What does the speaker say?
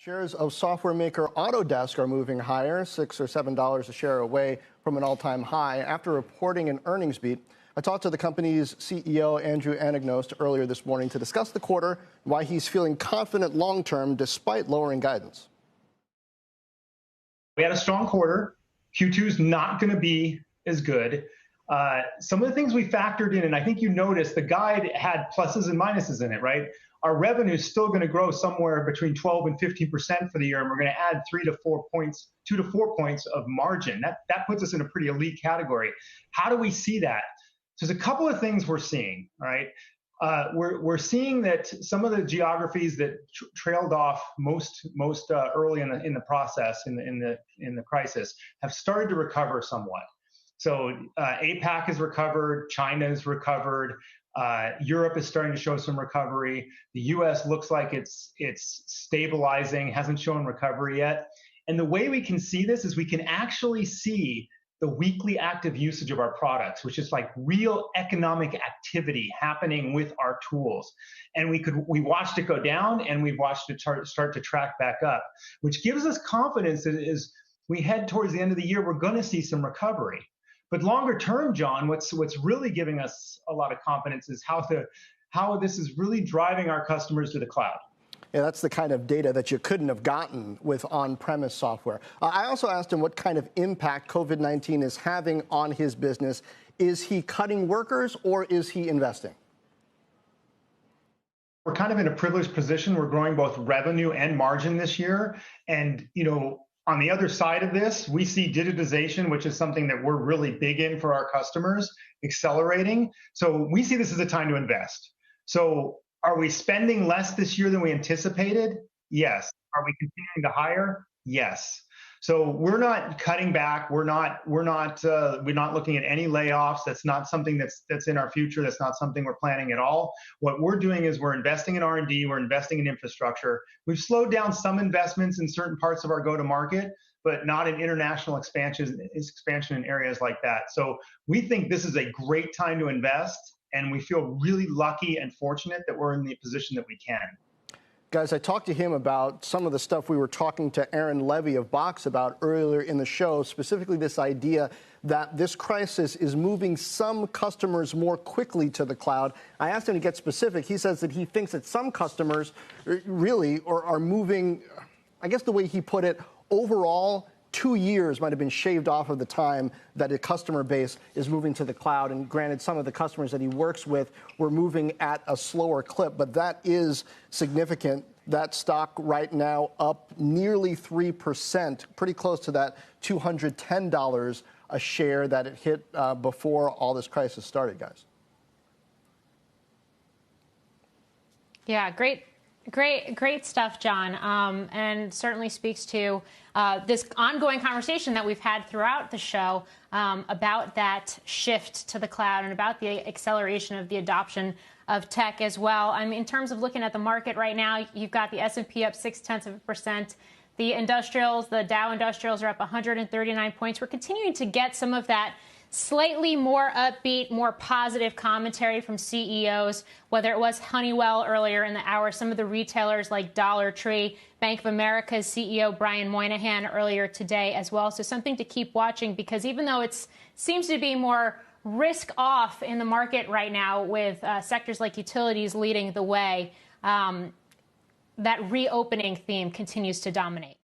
Shares of software maker Autodesk are moving higher, $6 or $7 a share away from an all-time high after reporting an earnings beat. I talked to the company's CEO Andrew Anagnost earlier this morning to discuss the quarter and why he's feeling confident long-term despite lowering guidance. We had a strong quarter. Q2 is not going to be as good. Some of the things we factored in, and I think you noticed the guide had pluses and minuses in it, right? Our revenue is still going to grow somewhere between 12 and 15% for the year, and we're going to add 2 to 4 points of margin. That puts us in a pretty elite category. How do we see that? So there's a couple of things we're seeing, right? We're seeing that some of the geographies that trailed off most early in the process in the crisis have started to recover somewhat. So APAC has recovered, China has recovered, Europe is starting to show some recovery. The US looks like it's stabilizing, hasn't shown recovery yet. And the way we can see this is we can actually see the weekly active usage of our products, which is like real economic activity happening with our tools. And we watched it go down and we've watched it start to track back up, which gives us confidence that as we head towards the end of the year, we're going to see some recovery. But longer term, John, what's really giving us a lot of confidence is how this is really driving our customers to the cloud. Yeah, that's the kind of data that you couldn't have gotten with on-premise software. I also asked him what kind of impact COVID-19 is having on his business. Is he cutting workers or is he investing? We're kind of in a privileged position. We're growing both revenue and margin this year. And, on the other side of this, we see digitization, which is something that we're really big in for our customers, accelerating. So we see this as a time to invest. So are we spending less this year than we anticipated? Yes. Are we continuing to hire? Yes. So we're not cutting back. We're not looking at any layoffs. That's not something that's in our future. That's not something we're planning at all. What we're doing is we're investing in R&D. We're investing in infrastructure. We've slowed down some investments in certain parts of our go-to-market, but not in international expansion in areas like that. So we think this is a great time to invest, and we feel really lucky and fortunate that we're in the position that we can. Guys, I talked to him about some of the stuff we were talking to Aaron Levy of Box about earlier in the show, specifically this idea that this crisis is moving some customers more quickly to the cloud. I asked him to get specific. He says that he thinks that some customers really are moving, I guess the way he put it, overall, 2 years might have been shaved off of the time that a customer base is moving to the cloud. And granted, some of the customers that he works with were moving at a slower clip, but that is significant. That stock right now up nearly 3%, pretty close to that $210 a share that it hit before all this crisis started, guys. Yeah, great stuff, John, and certainly speaks to this ongoing conversation that we've had throughout the show about that shift to the cloud and about the acceleration of the adoption of tech as well. I mean, in terms of looking at the market right now, you've got the S&P up 0.6%. The industrials, the Dow Industrials are up 139 points. We're continuing to get some of that slightly more upbeat, more positive commentary from CEOs, whether it was Honeywell earlier in the hour, some of the retailers like Dollar Tree, Bank of America's CEO Brian Moynihan earlier today as well. So something to keep watching, because even though it seems to be more risk off in the market right now with sectors like utilities leading the way, that reopening theme continues to dominate.